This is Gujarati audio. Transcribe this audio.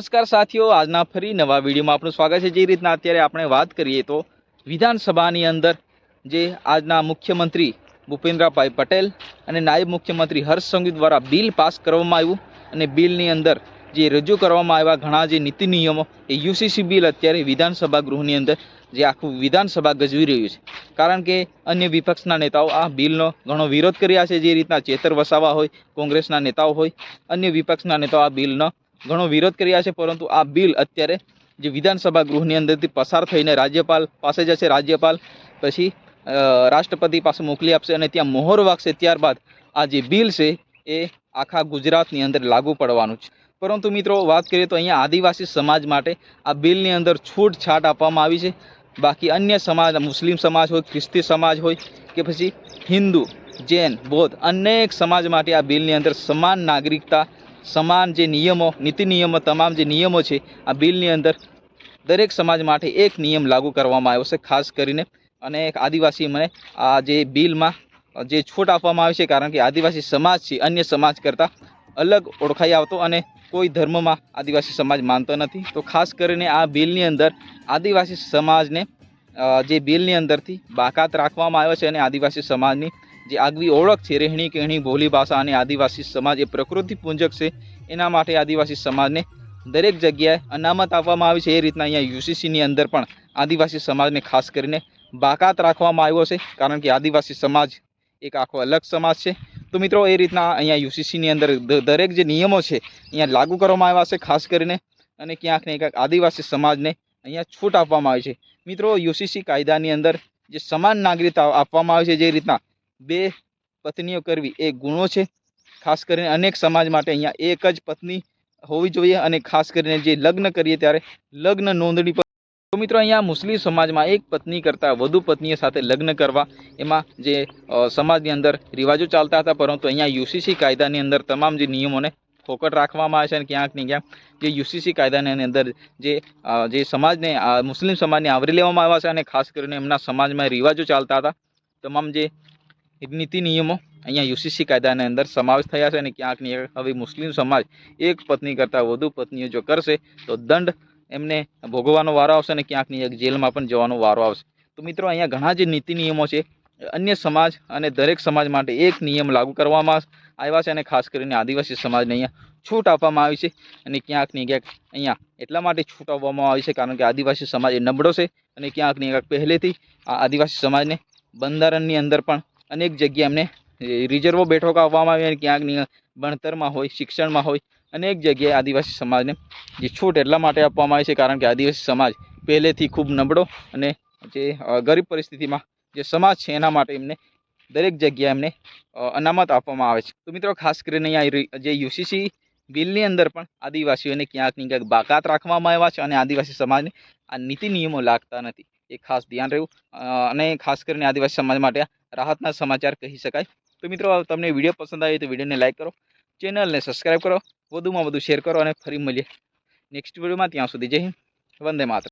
नमस्कार साथियों, આજના ફરી નવા વિડીયોમાં આપનું સ્વાગત છે। જે રીતના અત્યારે આપણે વાત કરીએ તો વિધાનસભાની અંદર જે આજના મુખ્યમંત્રી ભૂપેન્દ્રભાઈ પટેલ અને નાયબ મુખ્યમંત્રી હર્ષ સંઘવી દ્વારા બિલ પાસ કરવામાં આવ્યું અને બિલની અંદર જે રજૂ કરવામાં આવ્યા ઘણા જે નીતિ નિયમો એ યુસીસી બિલ અત્યારે વિધાનસભા ગૃહની અંદર જે આખું વિધાનસભા ગજવી રહ્યું છે। કારણ કે અન્ય વિપક્ષના નેતાઓ આ બિલનો ઘણો વિરોધ કર્યા છે। જે રીતના ચેતર વસાવા હોય, કોંગ્રેસના નેતાઓ હોય, અન્ય વિપક્ષના નેતાઓ આ બિલનો ઘણો વિરોધ કર્યા છે। પરંતુ આ બિલ અત્યારે જે વિધાનસભા ગૃહની અંદરથી પસાર થઈને રાજ્યપાલ પાસે જશે, રાજ્યપાલ પછી રાષ્ટ્રપતિ પાસે મોકલી આપશે અને ત્યાં મોહર વાગશે। ત્યારબાદ આ જે બિલ છે એ આખા ગુજરાતની અંદર લાગુ પડવાનું છે। પરંતુ મિત્રો વાત કરીએ તો અહીંયા આદિવાસી સમાજ માટે આ બિલની અંદર છૂટછાટ આપવામાં આવી છે। બાકી અન્ય સમાજ, મુસ્લિમ સમાજ હોય, ખ્રિસ્તી સમાજ હોય કે પછી હિન્દુ, જૈન, બૌદ્ધ, અનેક સમાજ માટે આ બિલની અંદર સમાન નાગરિકતા, સમાન જે નિયમો, નીતિ નિયમો, તમામ જે નિયમો છે આ બિલની અંદર દરેક સમાજ માટે એક નિયમ લાગુ કરવામાં આવ્યો છે ખાસ કરીને। અને આદિવાસીઓને આ જે બિલમાં જે છૂટ આપવામાં આવી છે, કારણ કે આદિવાસી સમાજ છે અન્ય સમાજ કરતાં અલગ ઓળખાઈ આવતો અને કોઈ ધર્મમાં આદિવાસી સમાજ માનતો નથી। તો ખાસ કરીને આ બિલની અંદર આદિવાસી સમાજને જે બિલની અંદરથી બાકાત રાખવામાં આવ્યો છે અને આદિવાસી સમાજની જે આગવી ઓળખ છે, રહેણી કહેણી, બોલી ભાષા અને આદિવાસી સમાજ એ પ્રકૃતિ પૂંજક છે, એના માટે આદિવાસી સમાજને દરેક જગ્યાએ અનામત આપવામાં આવી છે। એ રીતના અહીંયા યુસીસીની અંદર પણ આદિવાસી સમાજને ખાસ કરીને બાકાત રાખવામાં આવ્યો છે, કારણ કે આદિવાસી સમાજ એક આખો અલગ સમાજ છે। તો મિત્રો એ રીતના અહીંયા યુસીસીની અંદર દરેક જે નિયમો છે અહીંયા લાગુ કરવામાં આવ્યા છે ખાસ કરીને, અને ક્યાંક ને ક્યાંક આદિવાસી સમાજને અહીંયા છૂટ આપવામાં આવી છે। મિત્રો યુસીસી કાયદાની અંદર જે સમાન નાગરિકતા આપવામાં આવે છે, જે રીતના બે પત્નીઓ કરવી એ ગુનો છે। ખાસ કરીને અનેક સમાજ માટે અહીંયા એક જ પત્ની હોવી જોઈએ અને ખાસ કરીને જે લગ્ન કરીએ ત્યારે લગ્ન નોંધણી પર। તો મિત્રો અહીંયા મુસ્લિમ સમાજમાં એક પત્ની કરતાં વધુ પત્નીઓ સાથે લગ્ન કરવા એમાં જે સમાજની અંદર રિવાજો ચાલતા હતા, પરંતુ અહીંયા યુસીસી કાયદાની અંદર તમામ જે નિયમોને ફોકટ રાખવામાં આવે છે અને ક્યાંક ને ક્યાંક જે યુસીસી કાયદાની અંદર જે સમાજને મુસ્લિમ સમાજને આવરી લેવામાં આવ્યા છે અને ખાસ કરીને એમના સમાજમાં રિવાજો ચાલતા હતા તમામ જે નીતિ નિયમો અહીંયા યુસીસી કાયદાની અંદર સમાવેશ થયા છે અને ક્યાંક ને ક્યાંક હવે મુસ્લિમ સમાજ એક પત્ની કરતાં વધુ પત્નીઓ જો કરશે તો દંડ એમને ભોગવવાનો વારો આવશે અને ક્યાંક ને ક્યાંક જેલમાં પણ જવાનો વારો આવશે। તો મિત્રો અહીંયા ઘણા જે નીતિ નિયમો છે અન્ય સમાજ અને દરેક સમાજ માટે એક નિયમ લાગુ કરવામાં આવ્યા છે અને ખાસ કરીને આદિવાસી સમાજને અહીંયા છૂટ આપવામાં આવી છે। અને ક્યાંક ને ક્યાંક અહીંયા એટલા માટે છૂટ આપવામાં આવી છે કારણ કે આદિવાસી સમાજ એ નબળો છે અને ક્યાંક ને ક્યાંક પહેલેથી આ આદિવાસી સમાજને બંધારણની અંદર પણ અનેક જગ્યાએ એમને રિઝર્વો બેઠકો આપવામાં આવી અને ક્યાંક ને ભણતરમાં હોય, શિક્ષણમાં હોય, અનેક જગ્યાએ આદિવાસી સમાજને જે છૂટ એટલા માટે આપવામાં આવી છે કારણ કે આદિવાસી સમાજ પહેલેથી ખૂબ નબળો અને જે ગરીબ પરિસ્થિતિમાં જે સમાજ છે એના માટે એમને દરેક જગ્યાએ એમને અનામત આપવામાં આવે છે। તો મિત્રો ખાસ કરીને અહીંયા જે યુસીસી બિલની અંદર પણ આદિવાસીઓને ક્યાંક ને ક્યાંક બાકાત રાખવામાં આવ્યા છે અને આદિવાસી સમાજને આ નીતિ નિયમો લાગતા નથી, એ ખાસ ધ્યાન રહ્યું અને ખાસ કરીને આદિવાસી સમાજ માટે રાહતના સમાચાર કહી શકાય। તો મિત્રો તમને વિડીયો પસંદ આવે તો વિડીયોને લાઈક કરો, ચેનલને સબસ્ક્રાઈબ કરો, વધુમાં વધુ શેર કરો અને ફરી મળીએ નેક્સ્ટ વિડીયોમાં। ત્યાં સુધી જય હિન્દ, વંદે માતરમ।